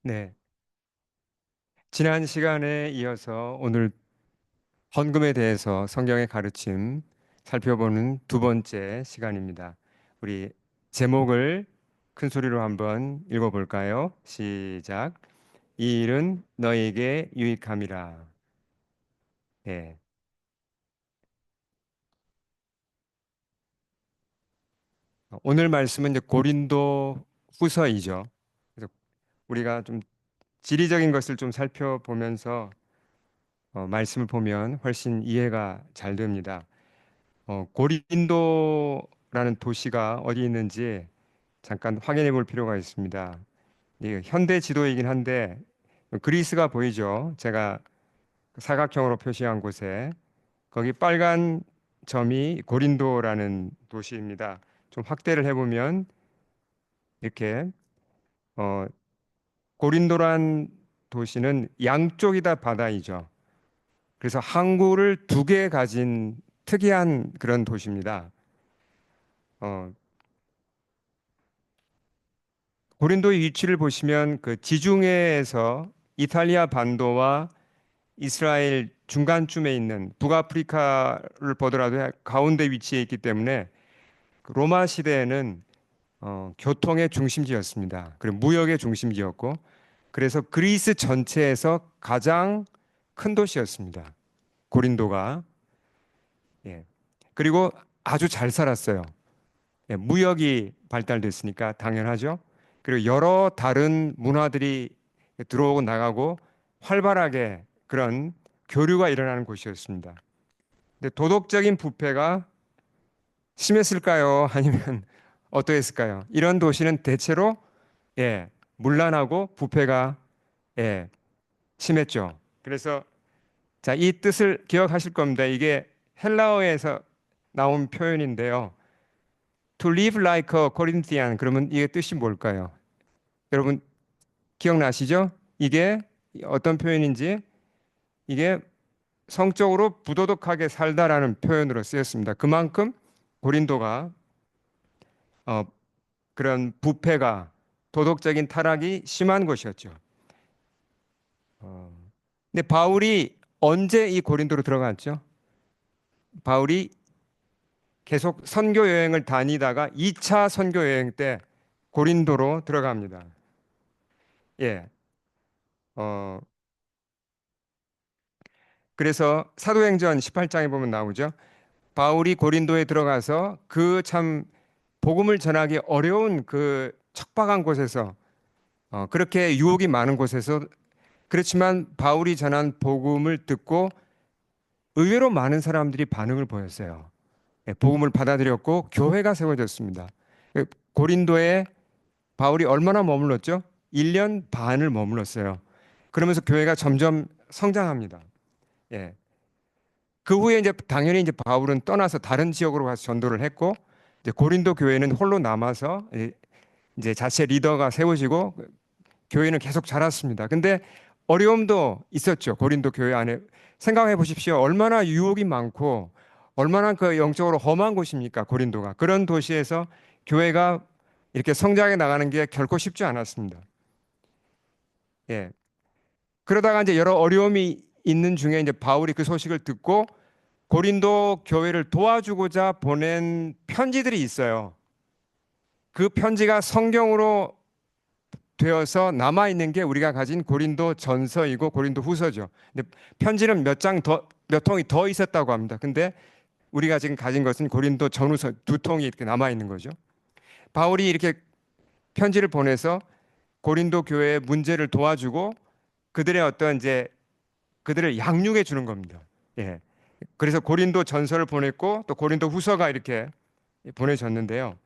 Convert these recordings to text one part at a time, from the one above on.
네. 지난 시간에 이어서 오늘 헌금에 대해서 성경의 가르침 살펴보는 두 번째 시간입니다. 우리 제목을 큰 소리로 한번 읽어볼까요? 시작. 이 일은 너에게 유익함이라. 네. 오늘 말씀은 이제 고린도 후서이죠. 그래서 우리가 좀 지리적인 것을 좀 살펴보면서 말씀을 보면 훨씬 이해가 잘 됩니다. 고린도라는 도시가 어디 있는지 잠깐 확인해 볼 필요가 있습니다. 이게 현대 지도이긴 한데 그리스가 보이죠? 제가 사각형으로 표시한 곳에 거기 빨간 점이 고린도라는 도시입니다. 좀 확대를 해보면 이렇게 어, 고린도란 도시는 양쪽이 다 바다이죠. 그래서 항구를 두 개 가진 특이한 그런 도시입니다. 어, 고린도의 위치를 보시면 그 지중해에서 이탈리아 반도와 이스라엘 중간쯤에 있는 북아프리카를 보더라도 가운데 위치해 있기 때문에 그 로마 시대에는 교통의 중심지였습니다. 그리고 무역의 중심지였고 그래서 그리스 전체에서 가장 큰 도시였습니다. 고린도가. 예. 그리고 아주 잘 살았어요. 예, 무역이 발달됐으니까 당연하죠. 그리고 여러 다른 문화들이 들어오고 나가고 활발하게 그런 교류가 일어나는 곳이었습니다. 근데 도덕적인 부패가 심했을까요? 아니면 어떠했을까요? 이런 도시는 대체로 예, 문란하고 부패가 예, 심했죠. 그래서 자, 이 뜻을 기억하실 겁니다. 이게 헬라어에서 나온 표현인데요. To live like a Corinthian 그러면 이게 뜻이 뭘까요? 여러분 기억나시죠? 이게 어떤 표현인지 이게 성적으로 부도덕하게 살다라는 표현으로 쓰였습니다. 그만큼 고린도가 어, 그런 부패가 도덕적인 타락이 심한 곳이었죠. 어, 근데 바울이 언제 이 고린도로 들어갔죠? 바울이 계속 선교 여행을 다니다가 2차 선교 여행 때 고린도로 들어갑니다. 예. 어, 그래서 사도행전 18장에 보면 나오죠. 바울이 고린도에 들어가서 그 참 복음을 전하기 어려운 그 척박한 곳에서 그렇게 유혹이 많은 곳에서 그렇지만 바울이 전한 복음을 듣고 의외로 많은 사람들이 반응을 보였어요. 예, 복음을 받아들였고 교회가 세워졌습니다. 예, 고린도에 바울이 얼마나 머물렀죠? 1년 반을 머물렀어요. 그러면서 교회가 점점 성장합니다. 예. 그 후에 이제 당연히 이제 바울은 떠나서 다른 지역으로 가서 전도를 했고 이제 고린도 교회는 홀로 남아서 이제 자체 리더가 세워지고 교회는 계속 자랐습니다. 근데 어려움도 있었죠. 고린도 교회 안에 생각해 보십시오. 얼마나 유혹이 많고 얼마나 그 영적으로 험한 곳입니까? 고린도가. 그런 도시에서 교회가 이렇게 성장해 나가는 게 결코 쉽지 않았습니다. 예. 그러다가 이제 여러 어려움이 있는 중에 이제 바울이 그 소식을 듣고 고린도 교회를 도와주고자 보낸 편지들이 있어요. 그 편지가 성경으로 되어서 남아 있는 게 우리가 가진 고린도 전서이고 고린도 후서죠. 근데 편지는 몇 장 더, 몇 통이 더 있었다고 합니다. 근데 우리가 지금 가진 것은 고린도 전후서 두 통이 이렇게 남아 있는 거죠. 바울이 이렇게 편지를 보내서 고린도 교회의 문제를 도와주고 그들의 어떤 이제 그들을 양육해 주는 겁니다. 예. 그래서 고린도 전서를 보냈고 또 고린도 후서가 이렇게 보내졌는데요.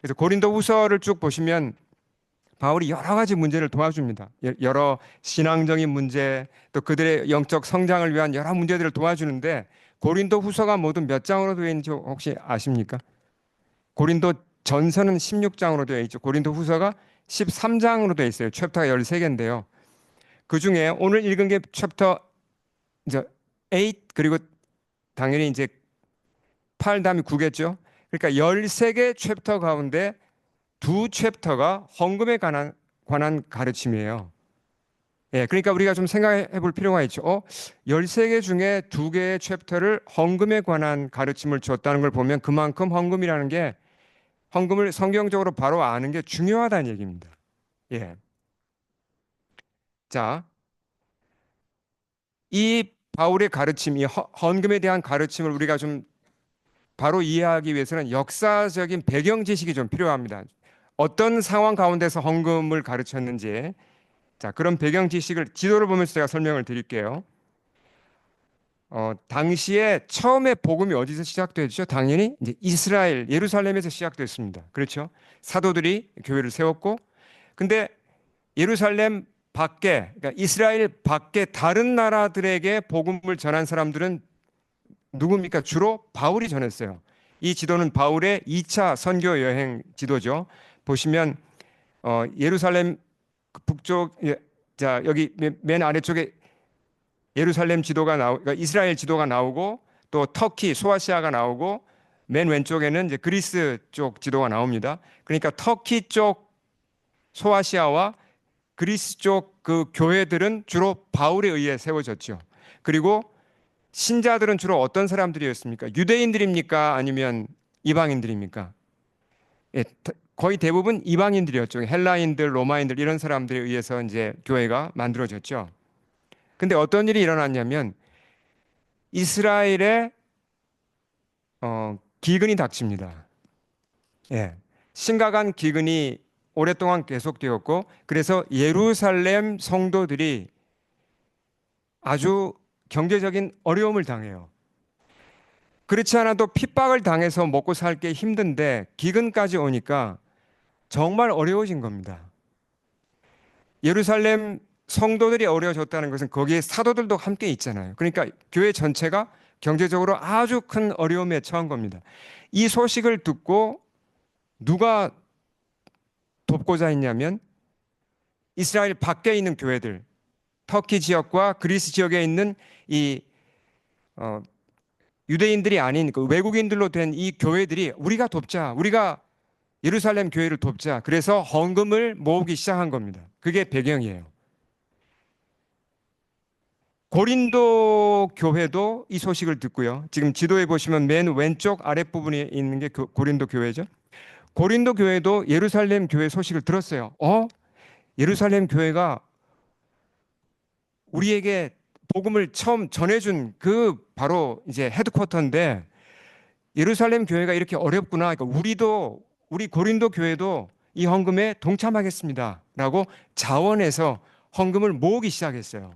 그래서 고린도 후서를 쭉 보시면 바울이 여러 가지 문제를 도와줍니다. 여러 신앙적인 문제, 또 그들의 영적 성장을 위한 여러 문제들을 도와주는데 고린도 후서가 모두 몇 장으로 되어 있는지 혹시 아십니까? 고린도 전서는 16장으로 되어 있죠. 고린도 후서가 13장으로 되어 있어요. 챕터가 13개인데요. 그 중에 오늘 읽은 게 챕터 이제 8 그리고 당연히 이제 8 다음에 9겠죠. 그러니까 13개 챕터 가운데 두 챕터가 헌금에 관한 가르침이에요. 예, 그러니까 우리가 좀 생각해 볼 필요가 있죠. 13개 중에 2개의 챕터를 헌금에 관한 가르침을 줬다는 걸 보면 그만큼 헌금이라는 게 헌금을 성경적으로 바로 아는 게 중요하다는 얘기입니다. 예. 자, 이 바울의 가르침, 이 헌금에 대한 가르침을 우리가 좀 바로 이해하기 위해서는 역사적인 배경 지식이 좀 필요합니다. 어떤 상황 가운데서 헌금을 가르쳤는지, 자, 그런 배경 지식을 지도를 보면서 제가 설명을 드릴게요. 당시에 처음에 복음이 어디서 시작됐죠? 당연히 이제 이스라엘, 예루살렘에서 시작됐습니다. 그렇죠? 사도들이 교회를 세웠고, 근데 예루살렘 밖에, 그러니까 이스라엘 밖에 다른 나라들에게 복음을 전한 사람들은 누굽니까? 주로 바울이 전했어요. 이 지도는 바울의 2차 선교 여행 지도죠. 보시면 예루살렘 북쪽, 자 여기 맨 아래쪽에 예루살렘 지도가 그러니까 이스라엘 지도가 나오고 또 터키, 소아시아가 나오고 맨 왼쪽에는 이제 그리스 쪽 지도가 나옵니다. 그러니까 터키 쪽 소아시아와 그리스 쪽 그 교회들은 주로 바울에 의해 세워졌죠. 그리고 신자들은 주로 어떤 사람들이었습니까? 유대인들입니까? 아니면 이방인들입니까? 예, 거의 대부분 이방인들이었죠. 헬라인들, 로마인들 이런 사람들에 의해서 이제 교회가 만들어졌죠. 근데 어떤 일이 일어났냐면 이스라엘에 기근이 닥칩니다. 예, 심각한 기근이 오랫동안 계속되었고 그래서 예루살렘 성도들이 아주 경제적인 어려움을 당해요. 그렇지 않아도 핍박을 당해서 먹고 살기 힘든데 기근까지 오니까 정말 어려워진 겁니다. 예루살렘 성도들이 어려워졌다는 것은 거기에 사도들도 함께 있잖아요. 그러니까 교회 전체가 경제적으로 아주 큰 어려움에 처한 겁니다. 이 소식을 듣고 누가 돕고자 했냐면 이스라엘 밖에 있는 교회들, 터키 지역과 그리스 지역에 있는 이 유대인들이 아닌 그 외국인들로 된 이 교회들이 우리가 돕자, 우리가 예루살렘 교회를 돕자. 그래서 헌금을 모으기 시작한 겁니다. 그게 배경이에요. 고린도 교회도 이 소식을 듣고요. 지금 지도에 보시면 맨 왼쪽 아랫부분에 있는 게 고린도 교회죠. 고린도 교회도 예루살렘 교회 소식을 들었어요. 예루살렘 교회가 우리에게 복음을 처음 전해준 그 바로 이제 헤드쿼터인데 예루살렘 교회가 이렇게 어렵구나. 그러니까 우리 고린도 교회도 이 헌금에 동참하겠습니다라고 자원해서 헌금을 모으기 시작했어요.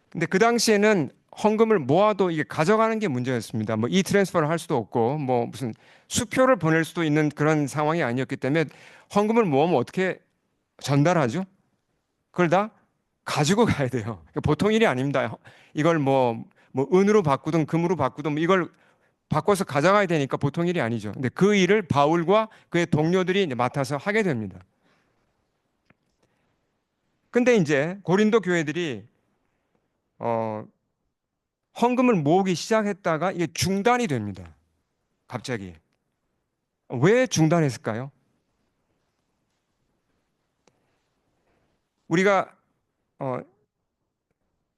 근데 그 당시에는 헌금을 모아도 이게 가져가는 게 문제였습니다. 뭐 이 트랜스퍼를 할 수도 없고 뭐 무슨 수표를 보낼 수도 있는 그런 상황이 아니었기 때문에 헌금을 모으면 어떻게 전달하죠? 그걸 다 가지고 가야 돼요. 보통 일이 아닙니다. 이걸 뭐 은으로 바꾸든 금으로 바꾸든 뭐 이걸 바꿔서 가져가야 되니까 보통 일이 아니죠. 근데 그 일을 바울과 그의 동료들이 맡아서 하게 됩니다. 근데 이제 고린도 교회들이 헌금을 모으기 시작했다가 이게 중단이 됩니다. 갑자기. 왜 중단했을까요? 우리가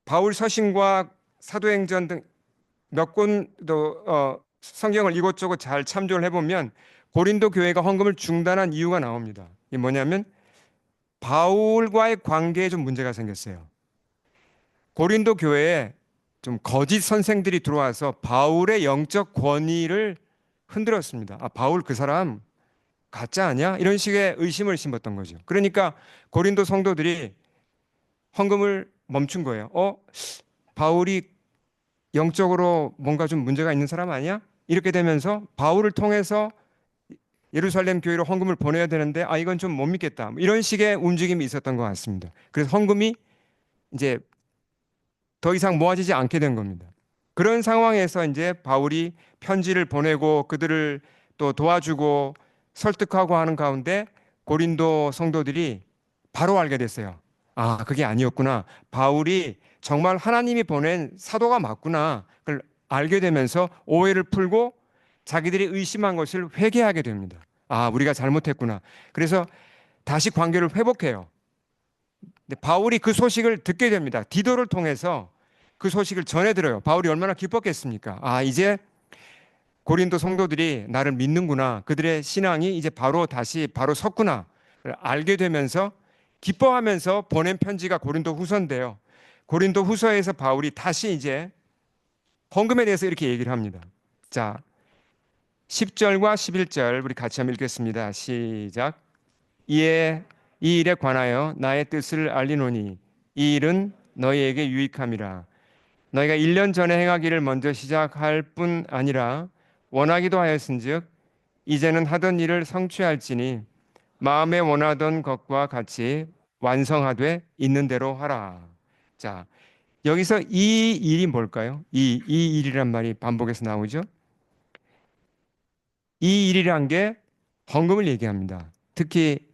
바울 서신과 사도행전 등 몇 권도 성경을 이곳저곳 잘 참조를 해보면 고린도 교회가 헌금을 중단한 이유가 나옵니다. 이게 뭐냐면 바울과의 관계에 좀 문제가 생겼어요. 고린도 교회에 좀 거짓 선생들이 들어와서 바울의 영적 권위를 흔들었습니다. 바울 그 사람 가짜 아니야? 이런 식의 의심을 심었던 거죠. 그러니까 고린도 성도들이 헌금을 멈춘 거예요. 바울이 영적으로 뭔가 좀 문제가 있는 사람 아니야? 이렇게 되면서 바울을 통해서 예루살렘 교회로 헌금을 보내야 되는데 이건 좀 못 믿겠다. 이런 식의 움직임이 있었던 것 같습니다. 그래서 헌금이 이제 더 이상 모아지지 않게 된 겁니다. 그런 상황에서 이제 바울이 편지를 보내고 그들을 또 도와주고 설득하고 하는 가운데 고린도 성도들이 바로 알게 됐어요. 그게 아니었구나. 바울이 정말 하나님이 보낸 사도가 맞구나. 그걸 알게 되면서 오해를 풀고 자기들이 의심한 것을 회개하게 됩니다. 우리가 잘못했구나. 그래서 다시 관계를 회복해요. 근데 바울이 그 소식을 듣게 됩니다. 디도를 통해서 그 소식을 전해 들어요. 바울이 얼마나 기뻤겠습니까? 아, 이제 고린도 성도들이 나를 믿는구나. 그들의 신앙이 이제 다시 바로 섰구나. 알게 되면서 기뻐하면서 보낸 편지가 고린도 후서인데요. 고린도 후서에서 바울이 다시 이제 헌금에 대해서 이렇게 얘기를 합니다. 자, 10절과 11절 우리 같이 한번 읽겠습니다. 시작. 이에 이 일에 관하여 나의 뜻을 알리노니 이 일은 너희에게 유익함이라. 너희가 1년 전에 행하기를 먼저 시작할 뿐 아니라 원하기도 하였은즉 이제는 하던 일을 성취할지니 마음에 원하던 것과 같이 완성하되 있는 대로 하라. 자, 여기서 이 일이 뭘까요? 이 일이란 말이 반복해서 나오죠. 이 일이란 게 헌금을 얘기합니다. 특히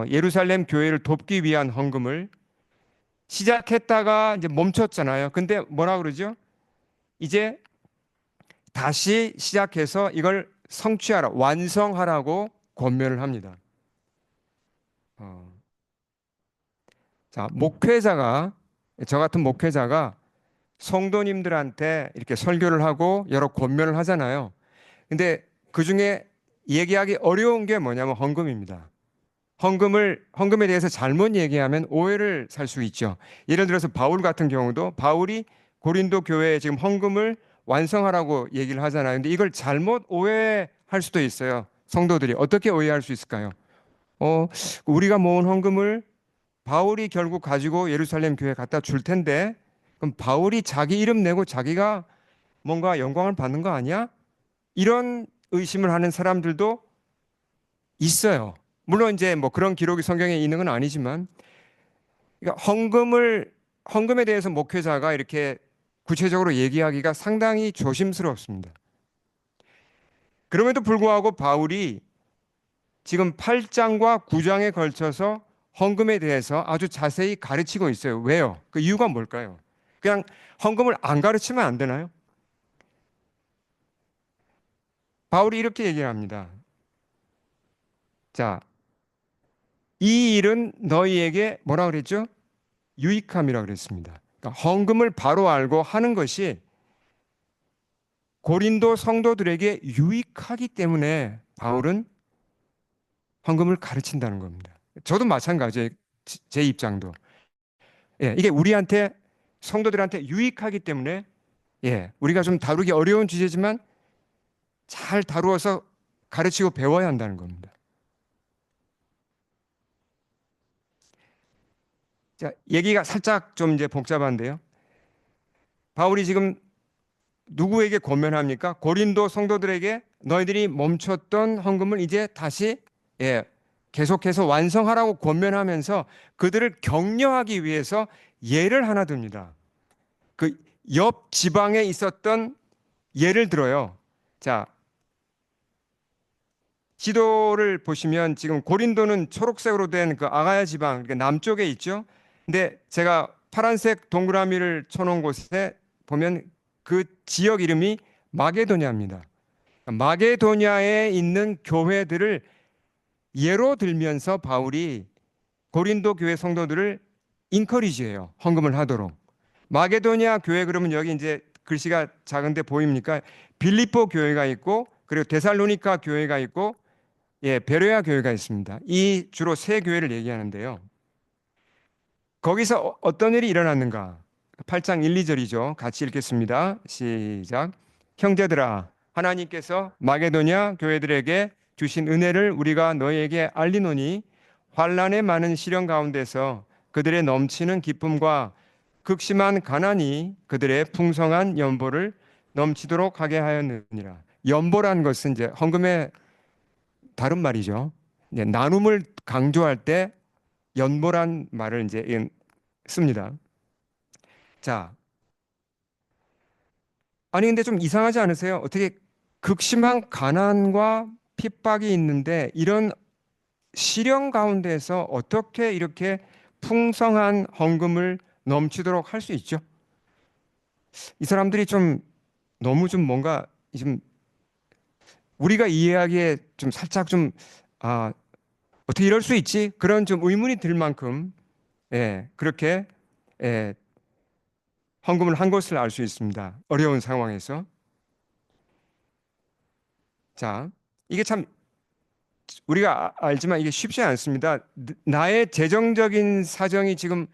예루살렘 교회를 돕기 위한 헌금을 시작했다가 이제 멈췄잖아요. 근데 뭐라 그러죠? 이제 다시 시작해서 이걸 성취하라, 완성하라고 권면을 합니다. 자, 저 같은 목회자가 성도님들한테 이렇게 설교를 하고 여러 권면을 하잖아요. 근데 그 중에 얘기하기 어려운 게 뭐냐면 헌금입니다. 헌금에 대해서 잘못 얘기하면 오해를 살 수 있죠. 예를 들어서 바울 같은 경우도 바울이 고린도 교회에 지금 헌금을 완성하라고 얘기를 하잖아요. 근데 이걸 잘못 오해할 수도 있어요. 성도들이 어떻게 오해할 수 있을까요? 우리가 모은 헌금을 바울이 결국 가지고 예루살렘 교회에 갖다 줄 텐데 그럼 바울이 자기 이름 내고 자기가 뭔가 영광을 받는 거 아니야? 이런 의심을 하는 사람들도 있어요. 물론 이제 뭐 그런 기록이 성경에 있는 건 아니지만 그러니까 헌금에 대해서 목회자가 이렇게 구체적으로 얘기하기가 상당히 조심스럽습니다. 그럼에도 불구하고 바울이 지금 8장과 9장에 걸쳐서 헌금에 대해서 아주 자세히 가르치고 있어요. 왜요? 그 이유가 뭘까요? 그냥 헌금을 안 가르치면 안 되나요? 바울이 이렇게 얘기를 합니다. 자, 이 일은 너희에게 뭐라 그랬죠? 유익함이라고 그랬습니다. 그러니까 헌금을 바로 알고 하는 것이 고린도 성도들에게 유익하기 때문에 바울은 헌금을 가르친다는 겁니다. 저도 마찬가지예요. 제 입장도. 예, 이게 우리한테 성도들한테 유익하기 때문에 우리가 좀 다루기 어려운 주제지만 잘 다루어서 가르치고 배워야 한다는 겁니다. 자, 얘기가 살짝 좀 이제 복잡한데요. 바울이 지금 누구에게 권면합니까? 고린도 성도들에게 너희들이 멈췄던 헌금을 이제 다시 계속해서 완성하라고 권면하면서 그들을 격려하기 위해서 예를 하나 듭니다. 그 옆 지방에 있었던 예를 들어요. 자, 지도를 보시면 지금 고린도는 초록색으로 된 그 아가야 지방, 그러니까 남쪽에 있죠. 근데 제가 파란색 동그라미를 쳐놓은 곳에 보면 그 지역 이름이 마게도냐입니다. 마게도냐에 있는 교회들을 예로 들면서 바울이 고린도 교회 성도들을 인커리지해요. 헌금을 하도록. 마게도냐 교회 그러면 여기 이제 글씨가 작은데 보입니까? 빌립보 교회가 있고 그리고 데살로니가 교회가 있고 베레아 교회가 있습니다. 이 주로 세 교회를 얘기하는데요. 거기서 어떤 일이 일어났는가? 8장 1, 2절이죠. 같이 읽겠습니다. 시작. 형제들아, 하나님께서 마게도냐 교회들에게 주신 은혜를 우리가 너희에게 알리노니 환난의 많은 시련 가운데서 그들의 넘치는 기쁨과 극심한 가난이 그들의 풍성한 연보를 넘치도록 하게 하였느니라. 연보란 것은 이제 헌금의 다른 말이죠. 나눔을 강조할 때 연보란 말을 이제 씁니다. 자, 아니 근데 좀 이상하지 않으세요? 어떻게 극심한 가난과 핍박이 있는데 이런 시련 가운데서 어떻게 이렇게 풍성한 헌금을 넘치도록 할 수 있죠? 이 사람들이 좀 너무 좀 뭔가 좀 우리가 이해하기에 좀 살짝 좀 어떻게 이럴 수 있지? 그런 좀 의문이 들 만큼 예, 그렇게 예, 헌금을 한 것을 알 수 있습니다. 어려운 상황에서. 자, 이게 참 우리가 알지만 이게 쉽지 않습니다. 나의 재정적인 사정이 지금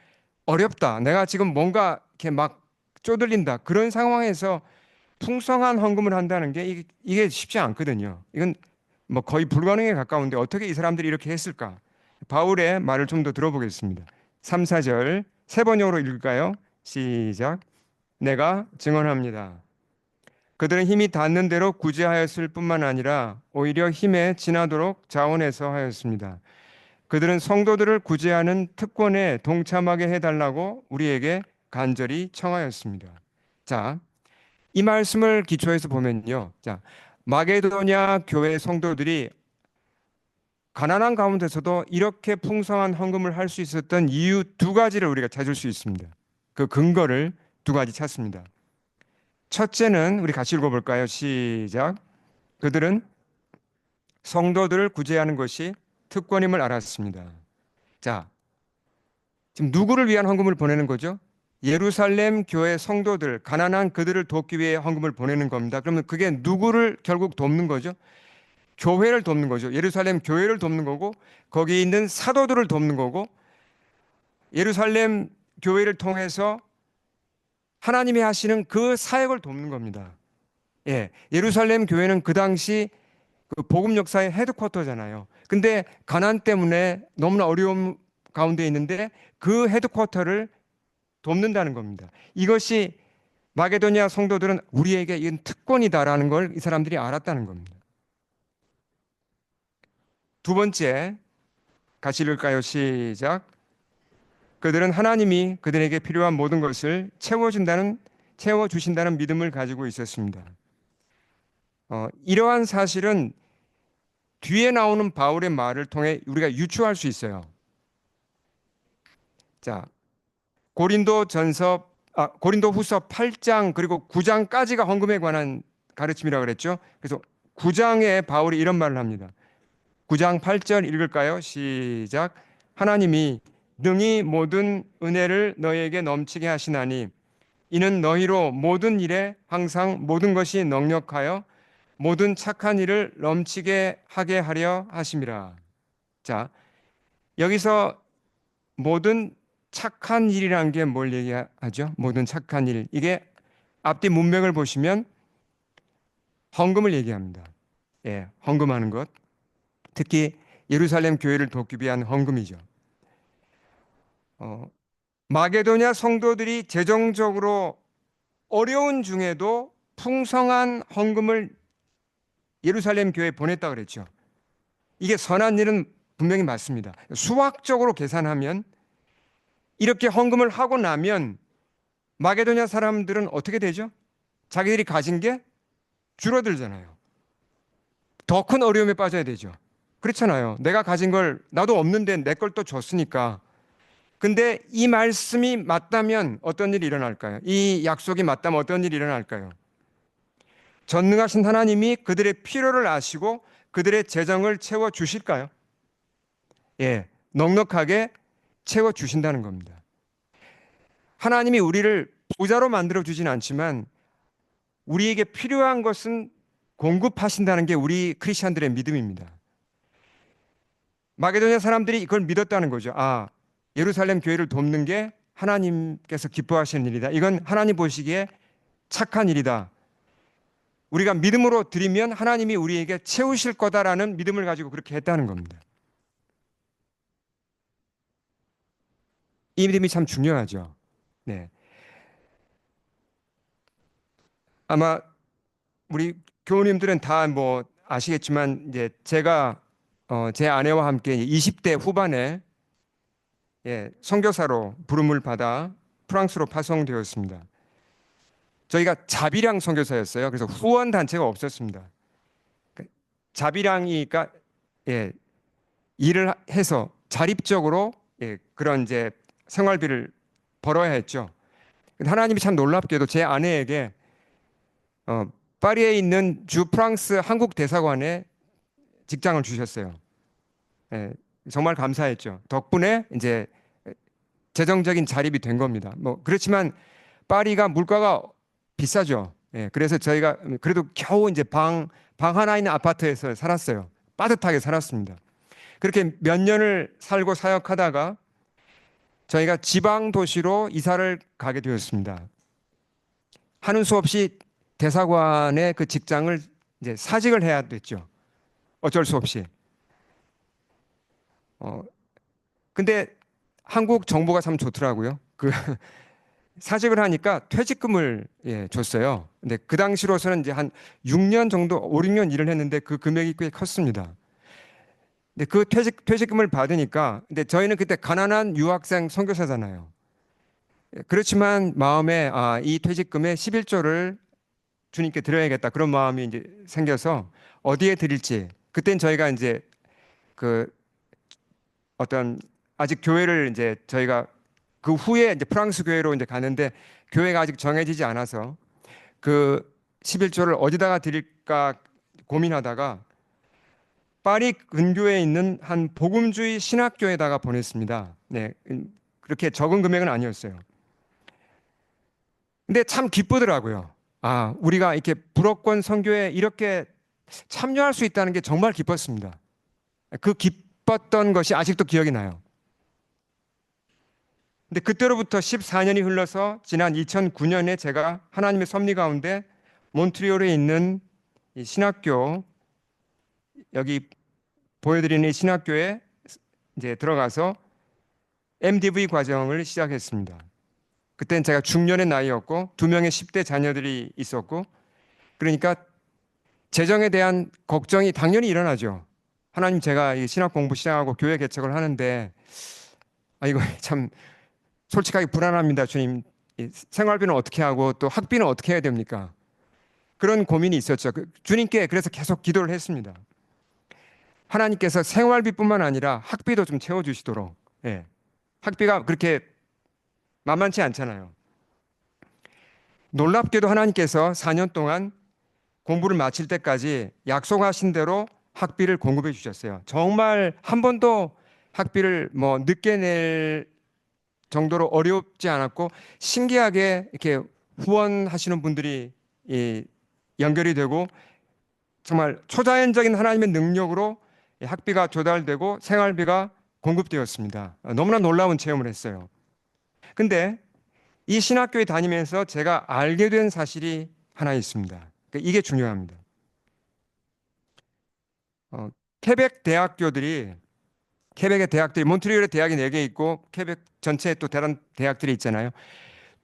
어렵다. 내가 지금 뭔가 이렇게 막 쪼들린다. 그런 상황에서 풍성한 헌금을 한다는 게 이게 쉽지 않거든요. 이건 뭐 거의 불가능에 가까운데 어떻게 이 사람들이 이렇게 했을까? 바울의 말을 좀 더 들어보겠습니다. 3, 4절 세 번역으로 읽을까요? 시작. 내가 증언합니다. 그들은 힘이 닿는 대로 구제하였을 뿐만 아니라 오히려 힘에 지나도록 자원해서 하였습니다. 그들은 성도들을 구제하는 특권에 동참하게 해달라고 우리에게 간절히 청하였습니다. 자, 이 말씀을 기초해서 보면요. 자, 마게도냐 교회 성도들이 가난한 가운데서도 이렇게 풍성한 헌금을 할 수 있었던 이유 두 가지를 우리가 찾을 수 있습니다. 그 근거를 두 가지 찾습니다. 첫째는 우리 같이 읽어볼까요? 시작. 그들은 성도들을 구제하는 것이 특권임을 알았습니다. 자, 지금 누구를 위한 헌금을 보내는 거죠? 예루살렘 교회 성도들, 가난한 그들을 돕기 위해 헌금을 보내는 겁니다. 그러면 그게 누구를 결국 돕는 거죠? 교회를 돕는 거죠. 예루살렘 교회를 돕는 거고, 거기 있는 사도들을 돕는 거고, 예루살렘 교회를 통해서 하나님이 하시는 그 사역을 돕는 겁니다. 예, 예루살렘 교회는 그 당시 그 복음 역사의 헤드쿼터잖아요. 근데 가난 때문에 너무나 어려움 가운데 있는데 그 헤드쿼터를 돕는다는 겁니다. 이것이 마게도냐 성도들은 우리에게 이건 특권이다라는 걸 이 사람들이 알았다는 겁니다. 두 번째, 같이 읽을까요? 시작. 그들은 하나님이 그들에게 필요한 모든 것을 채워주신다는 믿음을 가지고 있었습니다. 이러한 사실은 뒤에 나오는 바울의 말을 통해 우리가 유추할 수 있어요. 자, 고린도후서 8장 그리고 9장까지가 헌금에 관한 가르침이라고 그랬죠. 그래서 9장에 바울이 이런 말을 합니다. 9장 8절 읽을까요? 시작. 하나님이 능히 모든 은혜를 너희에게 넘치게 하시나니 이는 너희로 모든 일에 항상 모든 것이 넉넉하여 모든 착한 일을 넘치게 하게 하려 하심이라. 자, 여기서 모든 착한 일이라는 게 뭘 얘기하죠? 모든 착한 일. 이게 앞뒤 문맥을 보시면 헌금을 얘기합니다. 예, 헌금하는 것. 특히 예루살렘 교회를 돕기 위한 헌금이죠. 마게도냐 성도들이 재정적으로 어려운 중에도 풍성한 헌금을 예루살렘 교회에 보냈다 그랬죠. 이게 선한 일은 분명히 맞습니다. 수학적으로 계산하면 이렇게 헌금을 하고 나면 마게도냐 사람들은 어떻게 되죠? 자기들이 가진 게 줄어들잖아요. 더 큰 어려움에 빠져야 되죠. 그렇잖아요. 내가 가진 걸 나도 없는데 내 걸 또 줬으니까. 근데 이 말씀이 맞다면 어떤 일이 일어날까요? 이 약속이 맞다면 어떤 일이 일어날까요? 전능하신 하나님이 그들의 필요를 아시고 그들의 재정을 채워 주실까요? 예, 넉넉하게 채워 주신다는 겁니다. 하나님이 우리를 부자로 만들어 주진 않지만 우리에게 필요한 것은 공급하신다는 게 우리 크리스천들의 믿음입니다. 마게도냐 사람들이 이걸 믿었다는 거죠. 아, 예루살렘 교회를 돕는 게 하나님께서 기뻐하시는 일이다. 이건 하나님 보시기에 착한 일이다. 우리가 믿음으로 드리면 하나님이 우리에게 채우실 거다라는 믿음을 가지고 그렇게 했다는 겁니다. 이 믿음이 참 중요하죠. 네. 아마 우리 교우님들은 다 뭐 아시겠지만 이제 제가 제 아내와 함께 20대 후반에 선교사로 부름을 받아 프랑스로 파송되었습니다. 저희가 자비랑 선교사였어요. 그래서 후원 단체가 없었습니다. 자비랑이니까 일을 해서 자립적으로 그런 이제 생활비를 벌어야 했죠. 하나님이 참 놀랍게도 제 아내에게 파리에 있는 주 프랑스 한국 대사관에 직장을 주셨어요. 정말 감사했죠. 덕분에 이제 재정적인 자립이 된 겁니다. 뭐 그렇지만 파리가 물가가 비싸죠. 예, 그래서 저희가 그래도 겨우 이제 방 하나 있는 아파트에서 살았어요. 빠듯하게 살았습니다. 그렇게 몇 년을 살고 사역하다가 저희가 지방 도시로 이사를 가게 되었습니다. 하는 수 없이 대사관의 그 직장을 이제 사직을 해야 됐죠. 어쩔 수 없이. 어, 근데 한국 정부가 참 좋더라고요. 그 사직을 하니까 퇴직금을 줬어요. 근데 그 당시로서는 이제 한 6년 정도, 5, 6년 일을 했는데 그 금액이 꽤 컸습니다. 근데 그 퇴직금을 받으니까, 근데 저희는 그때 가난한 유학생 선교사잖아요. 그렇지만 마음에 이 퇴직금의 11조를 주님께 드려야겠다. 그런 마음이 이제 생겨서 어디에 드릴지. 그땐 저희가 이제 그 어떤 아직 교회를 이제 저희가 그 후에 이제 프랑스 교회로 이제 가는데 교회가 아직 정해지지 않아서 그 11조를 어디다가 드릴까 고민하다가 파리 근교에 있는 한 복음주의 신학교에다가 보냈습니다. 네, 그렇게 적은 금액은 아니었어요. 근데 참 기쁘더라고요. 우리가 이렇게 불어권 선교에 이렇게 참여할 수 있다는 게 정말 기뻤습니다. 그 기뻤던 것이 아직도 기억이 나요. 근데 그때로부터 14년이 흘러서 지난 2009년에 제가 하나님의 섭리 가운데 몬트리올에 있는 이 신학교, 여기 보여드리는 이 신학교에 이제 들어가서 MDV 과정을 시작했습니다. 그때는 제가 중년의 나이였고 2명의 10대 자녀들이 있었고, 그러니까 재정에 대한 걱정이 당연히 일어나죠. 하나님, 제가 이 신학 공부 시작하고 교회 개척을 하는데 이거 참 솔직하게 불안합니다. 주님, 이 생활비는 어떻게 하고 또 학비는 어떻게 해야 됩니까? 그런 고민이 있었죠. 주님께 그래서 계속 기도를 했습니다. 하나님께서 생활비뿐만 아니라 학비도 좀 채워주시도록. 예. 학비가 그렇게 만만치 않잖아요. 놀랍게도 하나님께서 4년 동안 공부를 마칠 때까지 약속하신 대로 학비를 공급해 주셨어요. 정말 한 번도 학비를 뭐 늦게 낼 정도로 어렵지 않았고, 신기하게 이렇게 후원하시는 분들이 연결이 되고 정말 초자연적인 하나님의 능력으로 학비가 조달되고 생활비가 공급되었습니다. 너무나 놀라운 체험을 했어요. 근데 이 신학교에 다니면서 제가 알게 된 사실이 하나 있습니다. 그러니까 이게 중요합니다. 케벡 대학교들이, 케벡의 대학들이, 몬트리올에 대학이 4개 있고 케벡 전체에 또 다른 대학들이 있잖아요.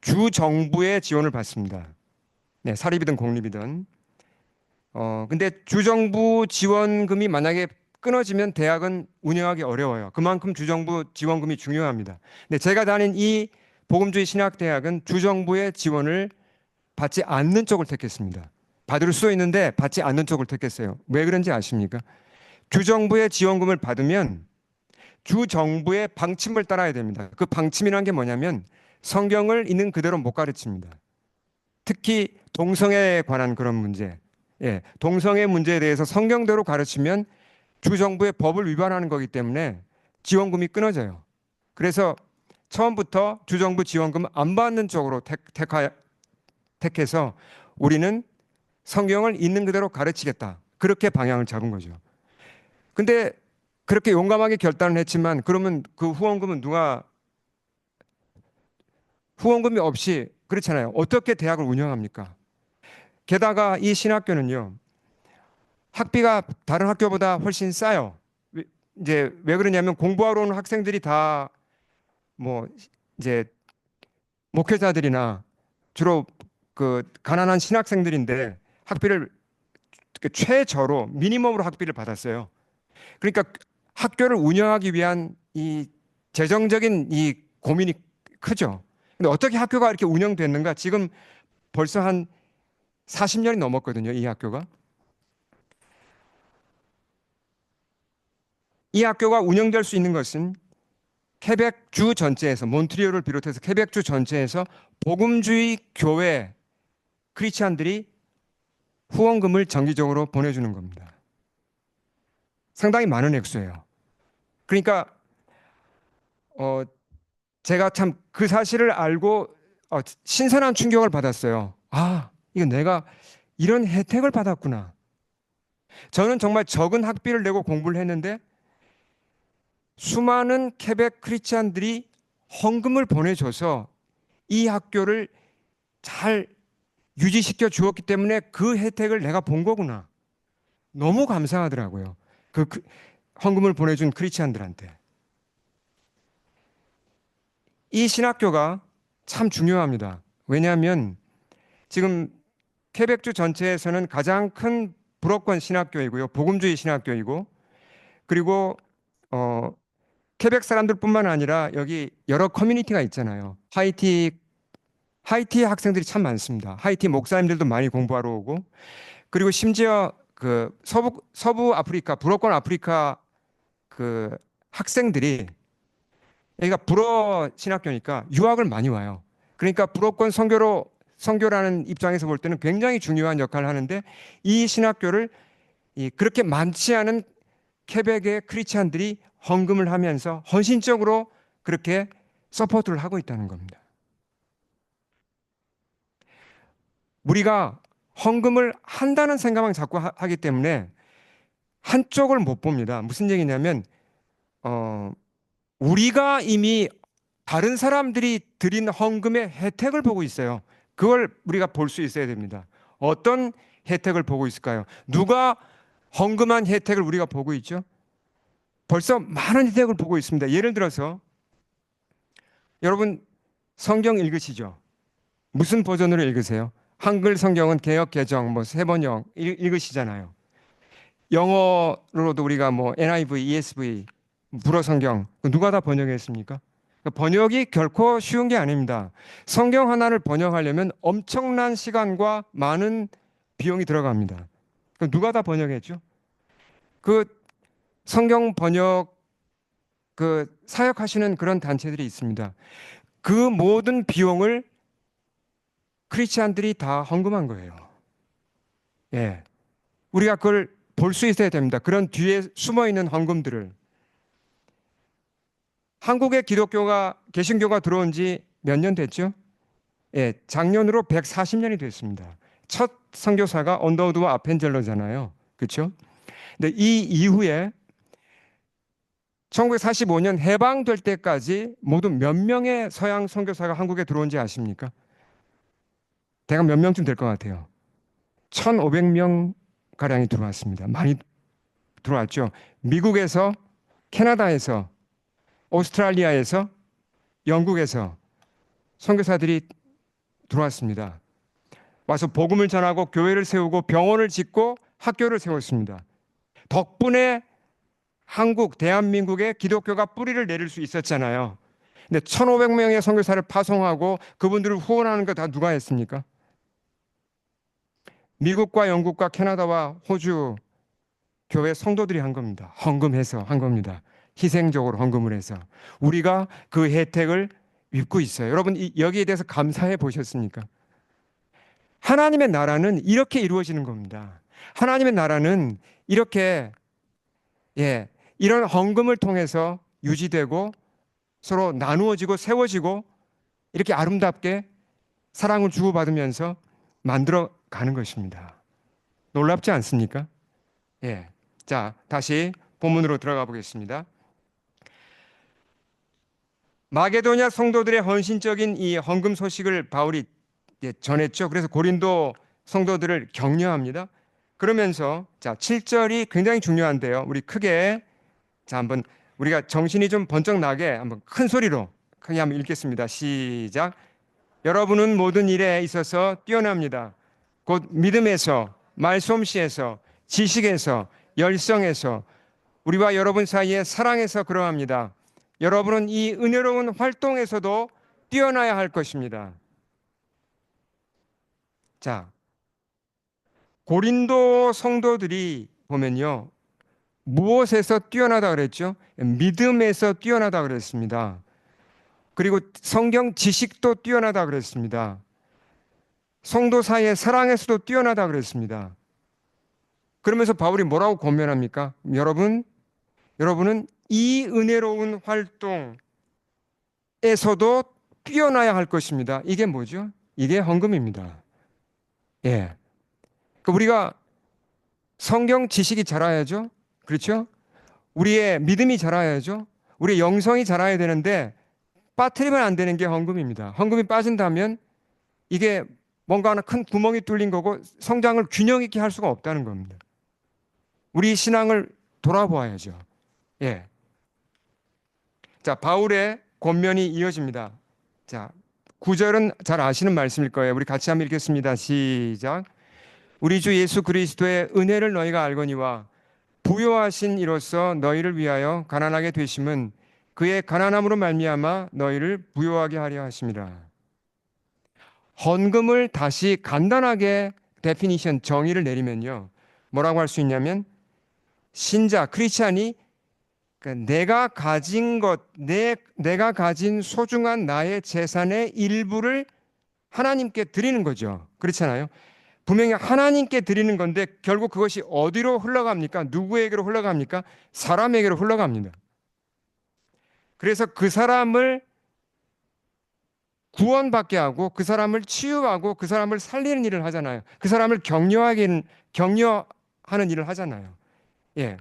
주 정부의 지원을 받습니다. 네, 사립이든 공립이든. 근데 주정부 지원금이 만약에 끊어지면 대학은 운영하기 어려워요. 그만큼 주정부 지원금이 중요합니다. 근데 제가 다닌 이 복음주의 신학대학은 주정부의 지원을 받지 않는 쪽을 택했습니다. 받을 수 있는데 받지 않는 쪽을 택했어요. 왜 그런지 아십니까? 주정부의 지원금을 받으면 주정부의 방침을 따라야 됩니다. 그 방침이란 게 뭐냐면 성경을 있는 그대로 못 가르칩니다. 특히 동성애에 관한 그런 문제, 동성애 문제에 대해서 성경대로 가르치면 주정부의 법을 위반하는 거기 때문에 지원금이 끊어져요. 그래서 처음부터 주정부 지원금 안 받는 쪽으로 택해서 우리는 성경을 있는 그대로 가르치겠다. 그렇게 방향을 잡은 거죠. 근데 그렇게 용감하게 결단을 했지만 그러면 그 후원금이 없이, 그렇잖아요. 어떻게 대학을 운영합니까? 게다가 이 신학교는요, 학비가 다른 학교보다 훨씬 싸요. 이제 왜 그러냐면 공부하러 오는 학생들이 다 뭐 이제 목회자들이나 주로 그 가난한 신학생들인데 학비를 최저로 미니멈으로 학비를 받았어요. 그러니까 학교를 운영하기 위한 이 재정적인 이 고민이 크죠. 근데 어떻게 학교가 이렇게 운영됐는가? 지금 벌써 한 40년이 넘었거든요, 이 학교가. 이 학교가 운영될 수 있는 것은 케벡 주 전체에서, 몬트리올을 비롯해서 케벡 주 전체에서 복음주의 교회 크리스찬들이 후원금을 정기적으로 보내주는 겁니다. 상당히 많은 액수예요. 그러니까 제가 참 그 사실을 알고 신선한 충격을 받았어요. 아, 이거 내가 이런 혜택을 받았구나. 저는 정말 적은 학비를 내고 공부를 했는데 수많은 케벡 크리스찬들이 헌금을 보내줘서 이 학교를 잘 유지시켜 주었기 때문에 그 혜택을 내가 본 거구나. 너무 감사하더라고요. 그 헌금을 보내준 크리스찬들한테. 이 신학교가 참 중요합니다. 왜냐하면 지금 케벡주 전체에서는 가장 큰 불어권 신학교이고요. 복음주의 신학교이고 그리고 케벡 사람들뿐만 아니라 여기 여러 커뮤니티가 있잖아요. 하이티 학생들이 참 많습니다. 하이티 목사님들도 많이 공부하러 오고 그리고 심지어 그 서부 아프리카 불어권 아프리카 그 학생들이 여기가 불어 신학교니까 유학을 많이 와요. 그러니까 불어권 선교라는 입장에서 볼 때는 굉장히 중요한 역할을 하는데 이 신학교를 그렇게 많지 않은 케벡의 크리스찬들이 헌금을 하면서 헌신적으로 그렇게 서포트를 하고 있다는 겁니다. 우리가 헌금을 한다는 생각만 자꾸 하기 때문에 한쪽을 못 봅니다. 무슨 얘기냐면 우리가 이미 다른 사람들이 드린 헌금의 혜택을 보고 있어요. 그걸 우리가 볼 수 있어야 됩니다. 어떤 혜택을 보고 있을까요? 누가 헌금한 혜택을 우리가 보고 있죠? 벌써 많은 혜택을 보고 있습니다. 예를 들어서 여러분 성경 읽으시죠? 무슨 버전으로 읽으세요? 한글 성경은 개역 개정 뭐 세 번역 읽으시잖아요. 영어로도 우리가 뭐 NIV, ESV, 불어 성경 누가 다 번역했습니까? 번역이 결코 쉬운 게 아닙니다. 성경 하나를 번역하려면 엄청난 시간과 많은 비용이 들어갑니다. 누가 다 번역했죠? 그 성경 번역 그 사역하시는 그런 단체들이 있습니다. 그 모든 비용을 크리스찬들이 다 헌금한 거예요. 예. 우리가 그걸 볼 수 있어야 됩니다. 그런 뒤에 숨어 있는 헌금들을. 한국의 개신교가 들어온 지 몇 년 됐죠? 예, 작년으로 140년이 됐습니다. 첫 선교사가 언더우드와 아펜젤러잖아요. 그렇죠? 근데 이 이후에 1945년 해방될 때까지 모두 몇 명의 서양 선교사가 한국에 들어온지 아십니까? 대략 몇 명쯤 될 것 같아요. 1,500명 가량이 들어왔습니다. 많이 들어왔죠. 미국에서, 캐나다에서, 오스트랄리아에서, 영국에서 선교사들이 들어왔습니다. 와서 복음을 전하고 교회를 세우고 병원을 짓고 학교를 세웠습니다. 덕분에 한국, 대한민국에 기독교가 뿌리를 내릴 수 있었잖아요. 근데 1,500명의 선교사를 파송하고 그분들을 후원하는 거 다 누가 했습니까? 미국과 영국과 캐나다와 호주 교회 성도들이 한 겁니다. 헌금해서 한 겁니다. 희생적으로 헌금을 해서. 우리가 그 혜택을 입고 있어요. 여러분 여기에 대해서 감사해 보셨습니까? 하나님의 나라는 이렇게 이루어지는 겁니다. 하나님의 나라는 이렇게 이런 헌금을 통해서 유지되고 서로 나누어지고 세워지고 이렇게 아름답게 사랑을 주고받으면서 만들어 가는 것입니다. 놀랍지 않습니까? 예. 자, 다시 본문으로 들어가 보겠습니다. 마게도냐 성도들의 헌신적인 이 헌금 소식을 바울이 전했죠. 그래서 고린도 성도들을 격려합니다. 그러면서 자, 7절이 굉장히 중요한데요. 우리 크게 자, 한번 우리가 정신이 좀 번쩍 나게 한번 큰 소리로 크게 한번 읽겠습니다. 시작. 여러분은 모든 일에 있어서 뛰어납니다. 곧 믿음에서, 말솜씨에서, 지식에서, 열성에서, 우리와 여러분 사이에 사랑에서 그러합니다. 여러분은 이 은혜로운 활동에서도 뛰어나야 할 것입니다. 자, 고린도 성도들이 보면요. 무엇에서 뛰어나다 그랬죠? 믿음에서 뛰어나다 그랬습니다. 그리고 성경 지식도 뛰어나다 그랬습니다. 성도 사이의 사랑에서도 뛰어나다 그랬습니다. 그러면서 바울이 뭐라고 권면합니까? 여러분은 이 은혜로운 활동, 에서도 뛰어나야 할 것입니다. 이게 뭐죠? 이게 헌금입니다. 예. 그러니까 우리가 성경 지식이 자라야죠. 그렇죠? 우리의 믿음이 자라야죠. 우리의 영성이 자라야 되는데 빠뜨리면 안 되는 게 헌금입니다. 헌금이 빠진다면 이게 뭔가 하나 큰 구멍이 뚫린 거고 성장을 균형 있게 할 수가 없다는 겁니다. 우리 신앙을 돌아보아야죠. 예. 자, 바울의 권면이 이어집니다. 자, 9절은 잘 아시는 말씀일 거예요. 우리 같이 한번 읽겠습니다. 시작. 우리 주 예수 그리스도의 은혜를 너희가 알거니와 부요하신 이로써 너희를 위하여 가난하게 되심은 그의 가난함으로 말미암아 너희를 부요하게 하려 하심이라. 헌금을 다시 간단하게 데피니션 정의를 내리면요. 뭐라고 할 수 있냐면 신자 크리스찬이 내가 가진 것, 내가 가진 소중한 나의 재산의 일부를 하나님께 드리는 거죠. 그렇잖아요. 분명히 하나님께 드리는 건데 결국 그것이 어디로 흘러갑니까? 누구에게로 흘러갑니까? 사람에게로 흘러갑니다. 그래서 그 사람을 구원받게 하고 그 사람을 치유하고 그 사람을 살리는 일을 하잖아요. 그 사람을 격려하는 일을 하잖아요. 예.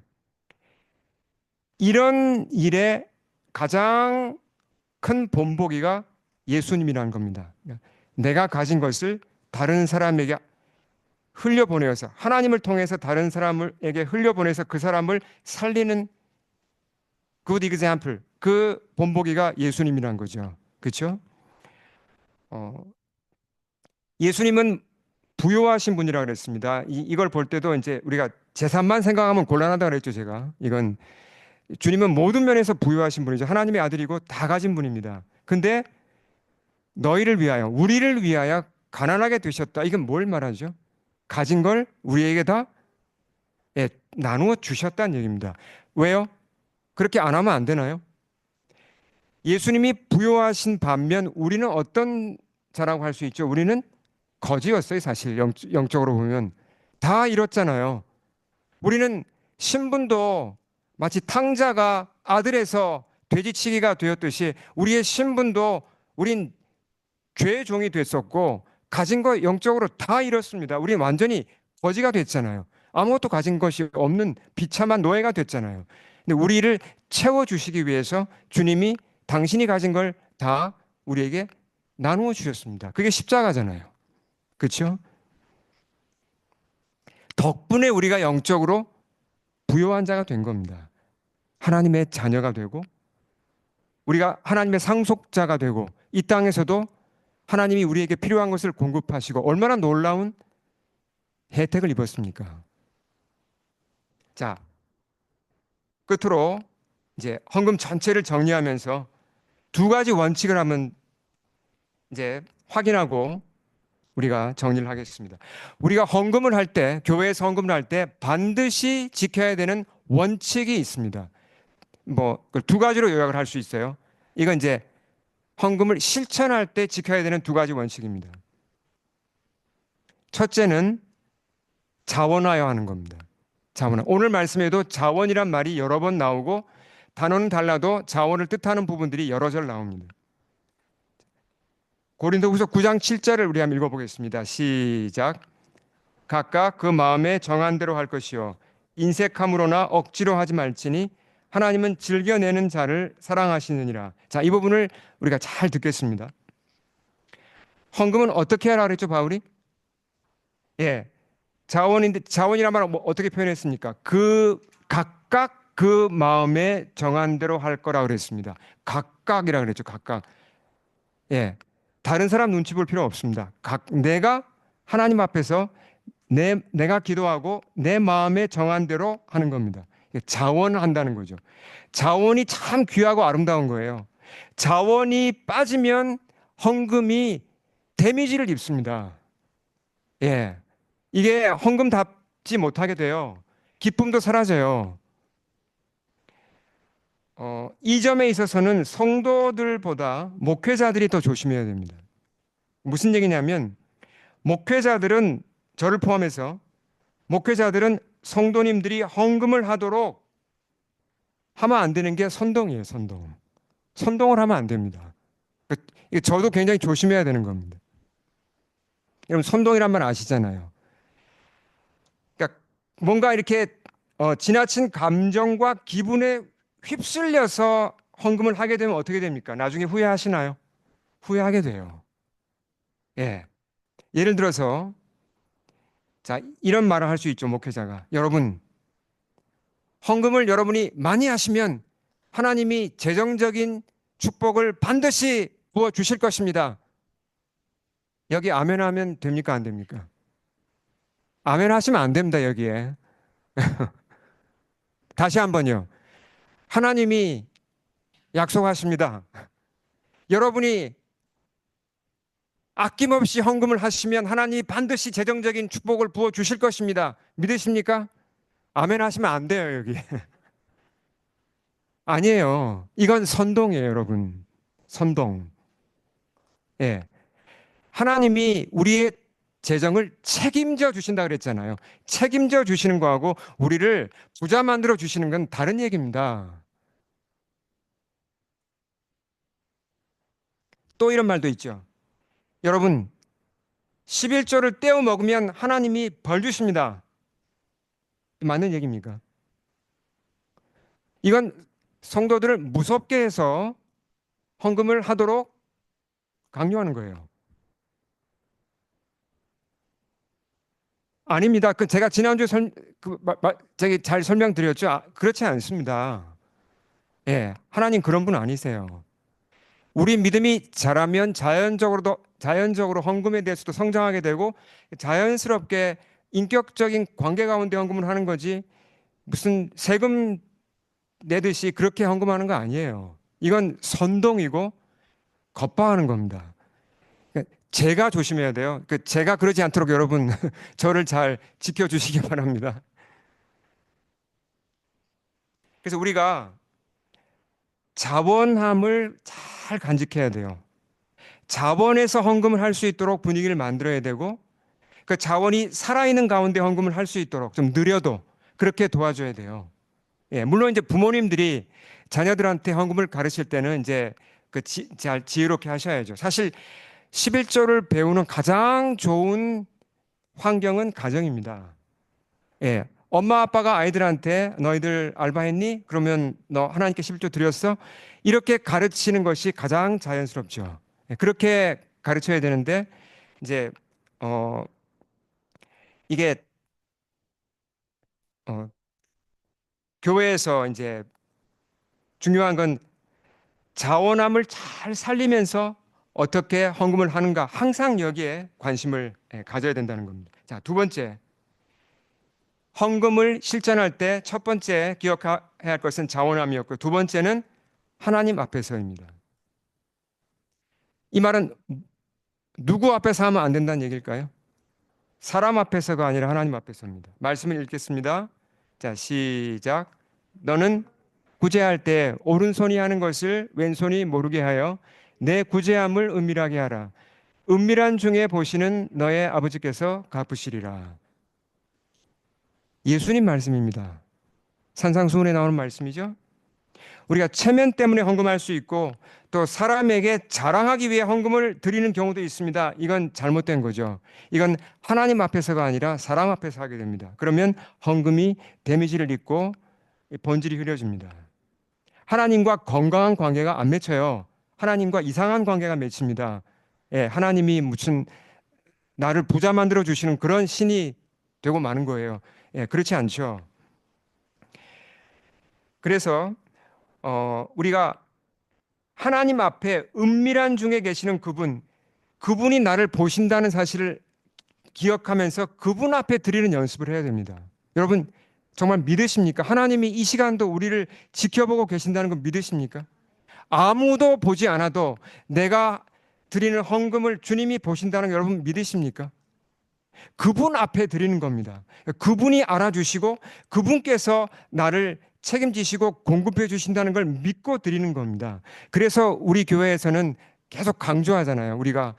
이런 일에 가장 큰 본보기가 예수님이라는 겁니다. 내가 가진 것을 다른 사람에게 흘려보내서 하나님을 통해서 다른 사람에게 흘려보내서 그 사람을 살리는 good example, 그 본보기가 예수님이란 거죠. 그렇죠? 예수님은 부요하신 분이라고 그랬습니다. 이걸 볼 때도 이제 우리가 재산만 생각하면 곤란하다고 그랬죠, 제가. 이건 주님은 모든 면에서 부요하신 분이죠. 하나님의 아들이고 다 가진 분입니다. 근데 너희를 위하여, 우리를 위하여 가난하게 되셨다. 이건 뭘 말하죠? 가진 걸 우리에게 다 나누어 주셨다는 얘기입니다. 왜요? 그렇게 안 하면 안 되나요? 예수님이 부요하신 반면 우리는 어떤 자라고 할 수 있죠? 우리는 거지였어요, 사실. 영적으로 보면. 다 잃었잖아요. 우리는 신분도 마치 탕자가 아들에서 돼지치기가 되었듯이 우리의 신분도 우린 죄의 종이 됐었고 가진 거 영적으로 다 잃었습니다. 우리는 완전히 거지가 됐잖아요. 아무것도 가진 것이 없는 비참한 노예가 됐잖아요. 근데 우리를 채워주시기 위해서 주님이 당신이 가진 걸 다 우리에게 나누어 주셨습니다. 그게 십자가잖아요. 그렇죠? 덕분에 우리가 영적으로 부요한 자가 된 겁니다. 하나님의 자녀가 되고 우리가 하나님의 상속자가 되고 이 땅에서도 하나님이 우리에게 필요한 것을 공급하시고 얼마나 놀라운 혜택을 입었습니까? 자, 끝으로 이제 헌금 전체를 정리하면서 두 가지 원칙을 한번 이제 확인하고 우리가 정리를 하겠습니다. 우리가 헌금을 할 때, 교회에서 헌금을 할 때 반드시 지켜야 되는 원칙이 있습니다. 뭐 두 가지로 요약을 할 수 있어요. 이건 이제 헌금을 실천할 때 지켜야 되는 두 가지 원칙입니다. 첫째는 자원하여 하는 겁니다. 자원. 오늘 말씀에도 자원이란 말이 여러 번 나오고 단어는 달라도 자원을 뜻하는 부분들이 여러 절 나옵니다. 고린도후서 9장 7절을 우리 한번 읽어보겠습니다. 시작. 각각 그 마음에 정한 대로 할 것이요 인색함으로나 억지로 하지 말지니 하나님은 즐겨내는 자를 사랑하시느니라. 자, 이 부분을 우리가 잘 듣겠습니다. 헌금은 어떻게 하라 그랬죠, 바울이? 예, 자원인데 자원이란 말은 뭐 어떻게 표현했습니까? 각각 그 마음에 정한 대로 할 거라 그랬습니다. 각각이라 그랬죠, 각각. 예, 다른 사람 눈치 볼 필요 없습니다. 내가 하나님 앞에서 내가 기도하고 내 마음에 정한 대로 하는 겁니다. 자원한다는 거죠. 자원이 참 귀하고 아름다운 거예요. 자원이 빠지면 헌금이 데미지를 입습니다. 예, 이게 헌금답지 못하게 돼요. 기쁨도 사라져요. 이 점에 있어서는 성도들보다 목회자들이 더 조심해야 됩니다. 무슨 얘기냐면 목회자들은 저를 포함해서 목회자들은 성도님들이 헌금을 하도록 하면 안 되는 게 선동이에요. 선동을 하면 안 됩니다. 그- 이거 저도 굉장히 조심해야 되는 겁니다. 여러분 선동이란 말 아시잖아요. 그러니까 뭔가 이렇게 지나친 감정과 기분에 휩쓸려서 헌금을 하게 되면 어떻게 됩니까? 나중에 후회하시나요? 후회하게 돼요. 예. 예를 들어서 자, 이런 말을 할 수 있죠, 목회자가. 여러분, 헌금을 여러분이 많이 하시면 하나님이 재정적인 축복을 반드시 부어 주실 것입니다. 여기 아멘 하면 됩니까? 안 됩니까? 아멘 하시면 안 됩니다, 여기에. 다시 한번요. 하나님이 약속하십니다. 여러분이 아낌없이 헌금을 하시면 하나님이 반드시 재정적인 축복을 부어 주실 것입니다. 믿으십니까? 아멘 하시면 안 돼요, 여기. 아니에요. 이건 선동이에요, 여러분. 선동. 예. 하나님이 우리의 재정을 책임져 주신다 그랬잖아요. 책임져 주시는 거하고 우리를 부자 만들어 주시는 건 다른 얘기입니다. 또 이런 말도 있죠. 여러분, 11조를 떼어 먹으면 하나님이 벌 주십니다. 맞는 얘기입니까? 이건 성도들을 무섭게 해서 헌금을 하도록 강요하는 거예요. 아닙니다. 그 제가 지난주에 저기 잘 설명드렸죠. 그렇지 않습니다. 예, 하나님 그런 분 아니세요. 우리 믿음이 자라면 자연적으로 헌금에 대해서도 성장하게 되고 자연스럽게 인격적인 관계 가운데 헌금을 하는 거지 무슨 세금 내듯이 그렇게 헌금하는 거 아니에요. 이건 선동이고 겁박하는 겁니다. 그러니까 제가 조심해야 돼요. 제가 그러지 않도록 여러분 저를 잘 지켜주시기 바랍니다. 그래서 우리가 자원함을 잘 간직해야 돼요. 자원에서 헌금을 할 수 있도록 분위기를 만들어야 되고 그 자원이 살아있는 가운데 헌금을 할 수 있도록 좀 느려도 그렇게 도와줘야 돼요. 예, 물론 이제 부모님들이 자녀들한테 헌금을 가르칠 때는 이제 잘 지혜롭게 하셔야죠. 사실 11조를 배우는 가장 좋은 환경은 가정입니다. 예. 엄마 아빠가 아이들한테 너희들 알바했니? 그러면 너 하나님께 11조 드렸어? 이렇게 가르치는 것이 가장 자연스럽죠. 예, 그렇게 가르쳐야 되는데 이제 어 이게 어 교회에서 이제 중요한 건 자원함을 잘 살리면서 어떻게 헌금을 하는가 항상 여기에 관심을 가져야 된다는 겁니다. 자, 두 번째. 헌금을 실천할 때 첫 번째 기억해야 할 것은 자원함이었고 두 번째는 하나님 앞에서입니다. 이 말은 누구 앞에서 하면 안 된다는 얘기일까요? 사람 앞에서가 아니라 하나님 앞에서입니다. 말씀을 읽겠습니다. 자, 시작. 너는 구제할 때 오른손이 하는 것을 왼손이 모르게 하여 내 구제함을 은밀하게 하라. 은밀한 중에 보시는 너의 아버지께서 갚으시리라. 예수님 말씀입니다. 산상수훈에 나오는 말씀이죠. 우리가 체면 때문에 헌금할 수 있고 또 사람에게 자랑하기 위해 헌금을 드리는 경우도 있습니다. 이건 잘못된 거죠. 이건 하나님 앞에서가 아니라 사람 앞에서 하게 됩니다. 그러면 헌금이 데미지를 입고 본질이 흐려집니다. 하나님과 건강한 관계가 안 맺혀요. 하나님과 이상한 관계가 맺힙니다. 예, 하나님이 무슨 나를 부자 만들어 주시는 그런 신이 되고 마는 거예요. 예, 그렇지 않죠. 그래서 우리가 하나님 앞에 은밀한 중에 계시는 그분이 나를 보신다는 사실을 기억하면서 그분 앞에 드리는 연습을 해야 됩니다. 여러분, 정말 믿으십니까? 하나님이 이 시간도 우리를 지켜보고 계신다는 걸 믿으십니까? 아무도 보지 않아도 내가 드리는 헌금을 주님이 보신다는 걸 여러분 믿으십니까? 그분 앞에 드리는 겁니다. 그분이 알아주시고 그분께서 나를 책임지시고 공급해 주신다는 걸 믿고 드리는 겁니다. 그래서 우리 교회에서는 계속 강조하잖아요. 우리가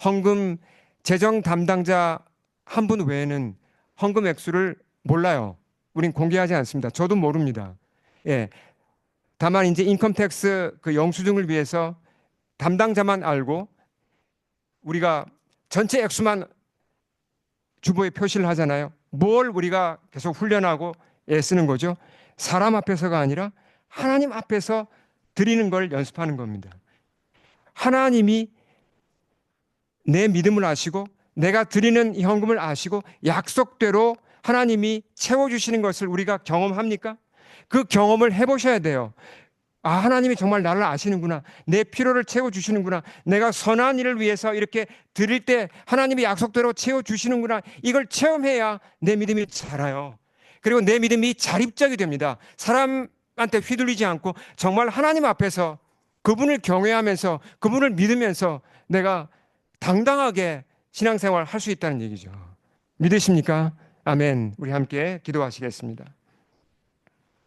헌금 재정 담당자 한 분 외에는 헌금 액수를 몰라요. 우린 공개하지 않습니다. 저도 모릅니다. 예. 다만 이제 인컴 텍스 그 영수증을 위해서 담당자만 알고 우리가 전체 액수만 주보에 표시를 하잖아요. 뭘 우리가 계속 훈련하고 애쓰는 거죠? 사람 앞에서가 아니라 하나님 앞에서 드리는 걸 연습하는 겁니다. 하나님이 내 믿음을 아시고 내가 드리는 이 헌금을 아시고 약속대로 하나님이 채워주시는 것을 우리가 경험합니까? 그 경험을 해보셔야 돼요. 아, 하나님이 정말 나를 아시는구나. 내 필요를 채워주시는구나. 내가 선한 일을 위해서 이렇게 드릴 때 하나님이 약속대로 채워주시는구나. 이걸 체험해야 내 믿음이 자라요. 그리고 내 믿음이 자립적이 됩니다. 사람한테 휘둘리지 않고 정말 하나님 앞에서 그분을 경외하면서 그분을 믿으면서 내가 당당하게 신앙생활 할 수 있다는 얘기죠. 믿으십니까? 아멘. 우리 함께 기도하시겠습니다.